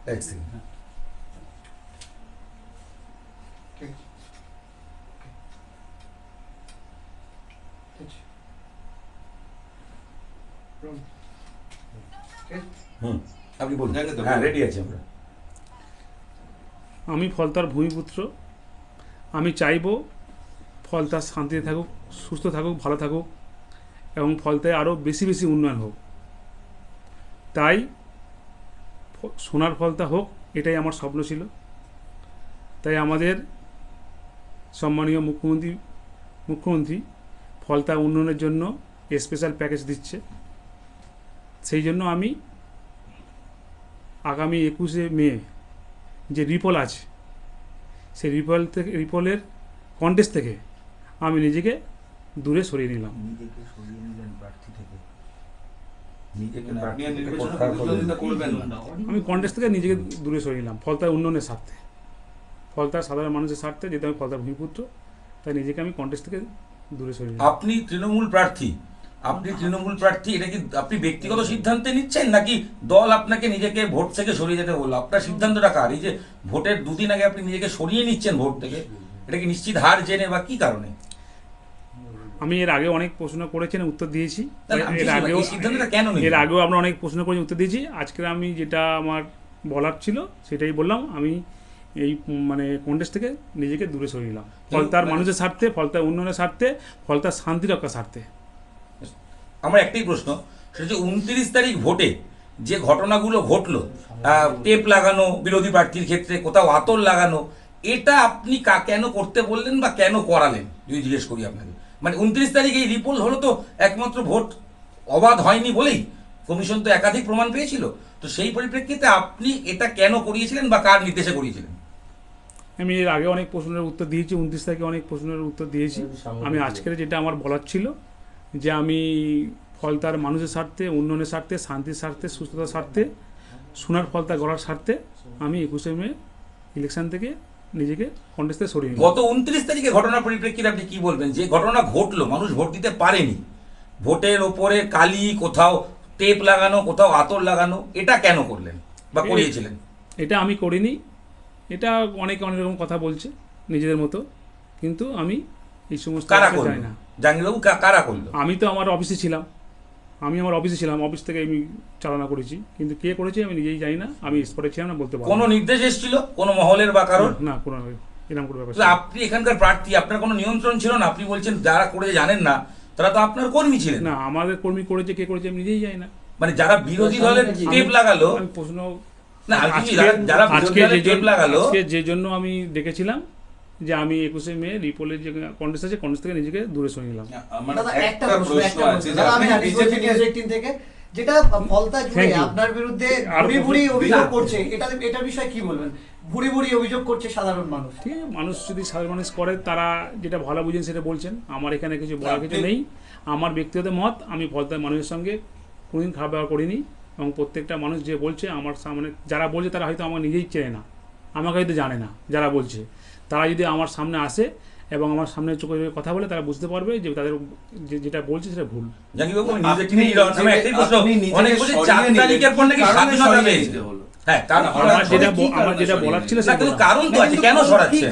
এক সেকেন্ড। আপনি বলুন। হ্যাঁ, রেডি আছি আমরা। আমি ফলতার ভূমিপুত্র। আমি চাইব ফলতা শান্তিতে থাকুক, সুস্থ থাকুক, ভালো থাকুক এবং ফলতায় আরও বেশি বেশি উন্নয়ন হোক। তাই সোনার ফলতা হোক, এটাই আমার স্বপ্ন ছিল। তাই আমাদের সম্মানীয় মুখ্যমন্ত্রী ফলতা উন্নয়নের জন্য স্পেশাল প্যাকেজ দিচ্ছে। সেই জন্য আমি আগামী 21শে মে যে রিপল আছে, সেই রিপলের কন্টেস্ট থেকে আমি নিজেকে দূরে সরিয়ে নিলাম। নিজেকে সরিয়ে নিলেন প্রার্থী থেকে? আমি কন্টেস্ট থেকে নিজেকে দূরে সরিয়ে নিলাম ফলতার উন্নয়নের স্বার্থে, ফলতার সাধারণ মানুষের স্বার্থে, যেহেতু আমি ফলতার ভূমিপুত্র, তাই নিজেকে আমি কন্টেস্ট থেকে দূরে সরিয়ে নিলাম। আপনি তৃণমূল প্রার্থী, এটা কি আপনি ব্যক্তিগত সিদ্ধান্তে নিচ্ছেন নাকি দল আপনাকে নিজেকে ভোট থেকে সরিয়ে যেতে বললো? আপনার সিদ্ধান্তটা কার? এই যে ভোটের দুদিন আগে আপনি নিজেকে সরিয়ে নিচ্ছেন ভোট থেকে, এটা কি নিশ্চিত হার জেনে বা কি কারণে? আমি এর আগে অনেক প্রশ্ন করেছেন, উত্তর দিয়েছি। এর আগেও আমরা অনেক প্রশ্ন করেছি, উত্তর দিয়েছি। আজকে আমি যেটা আমার বলার ছিল সেটাই বললাম। আমি এই কন্টেস্ট থেকে নিজেকে দূরে সরিয়ে নিলাম ফলতার মানুষের স্বার্থে, ফলতার উন্নয়নের স্বার্থে, ফলতার শান্তি রক্ষার স্বার্থে। আমার একটাই প্রশ্ন, সেটা হচ্ছে 29 তারিখ ভোটে যে ঘটনাগুলো ঘটলো, টেপ লাগানো বিরোধী প্রার্থীর ক্ষেত্রে, কোথাও আতর লাগানো, এটা আপনি কেন করতে বললেন বা কেন করালেন যদি জিজ্ঞেস করি আপনাকে? 29 তারিখ এই রিপোল হলো তো একমাত্র ভোট অবাধ হয়নি বলেই, কমিশন তো একাধিক প্রমাণ পেয়েছিল। তো সেই পরিপ্রেক্ষিতে আপনি এটা কেন করিয়েছিলেন বা কার নির্দেশে করিয়েছিলেন? আমি এর আগে অনেক প্রশ্নের উত্তর দিয়েছি, 29 তারিখে অনেক প্রশ্নের উত্তর দিয়েছি। আমি আজকের যেটা আমার বলার ছিল, যে আমি ফলতার মানুষের স্বার্থে, উন্নয়নের স্বার্থে, শান্তির স্বার্থে, সুস্থতার স্বার্থে, সোনার ফলতা গড়ার স্বার্থে আমি 21শে মে ইলেকশন থেকে নিজেকে কন্টেস্টে সরিয়ে নিই। গত 29 তারিখে ঘটনার পরিপ্রেক্ষিতে আপনি কি বলবেন? যে ঘটনা ঘটলো, মানুষ ভোট দিতে পারেনি, ভোটের ওপরে কালি, কোথাও টেপ লাগানো, কোথাও আতর লাগানো, এটা কেন করলেন বা করিয়েছিলেন? এটা আমি করিনি। এটা অনেকে অনেক রকম কথা বলছে নিজেদের মতো, কিন্তু আমি এই সমস্ত জানি না। জাহাঙ্গীরবাবু, কারা করলো? আমি তো আমার অফিসে ছিলাম, অফিস থেকে আমি চালনা করেছি, কিন্তু কে করেছে আমি নিজেই জানি না। আমি স্পটে ছিলাম না, বলতে পারবো। কোনো নির্দেশ এসেছিল কোনো মহলের বা কারণ? না, কোনো এরকম কোনো ব্যাপার। আপনি এখানকার প্রার্থী, আপনার কোনো নিয়ন্ত্রণ ছিল না? আপনি বলছেন যারা করেছে জানেন না, তারা তো আপনার কর্মী ছিলেন। না, আমাদের কর্মী করেছে, কে করেছে আমি নিজেই জানি না। যারা বিরোধী দলের টেপ লাগালো, আমি প্রশ্ন না যারা বিরোধী দলের টেপ লাগালো, যে জন্য আমি ডেকেছিলাম, যে আমি 21শে মে রিপোলের যে কন্টেস্ট আছে, কন্টেস্ট থেকে নিজেকে দূরে সরে নিলাম। একটা প্রশ্ন আছে, আমি বিজেপি নিউজ 18 থেকে, যেটা ফলতা জুড়ে আপনার বিরুদ্ধে ভুরি অভিযোগ করছে, এটার বিষয়ে কি বলবেন? ভুরি অভিযোগ করছে সাধারণ মানুষ। ঠিক আছে, মানুষ যদি সাধারণ মানুষ করে, তারা যেটা ভালো বুঝেন সেটা বলছেন। আমার এখানে কিছু বলার কিছু নেই। আমার ব্যক্তিগত মত, আমি ফলতার মানুষের সঙ্গে কোনোদিন খারাপ ব্যবহার করিনি, এবং প্রত্যেকটা মানুষ যে বলছে আমার সামনে, যারা বলছে তারা হয়তো আমার নিজেই চেনে না, আমাকে হয়তো জানে না। যারা বলছে তারা যদি আমার সামনে আসে এবং আমার সামনে চোখে কথা বলে, তারা বুঝতে পারবে যে তাদের যেটা বলছে সেটা ভুল। আমার যেটা বলার ছিল, কারণ তো আছে, কেন সরাচ্ছে?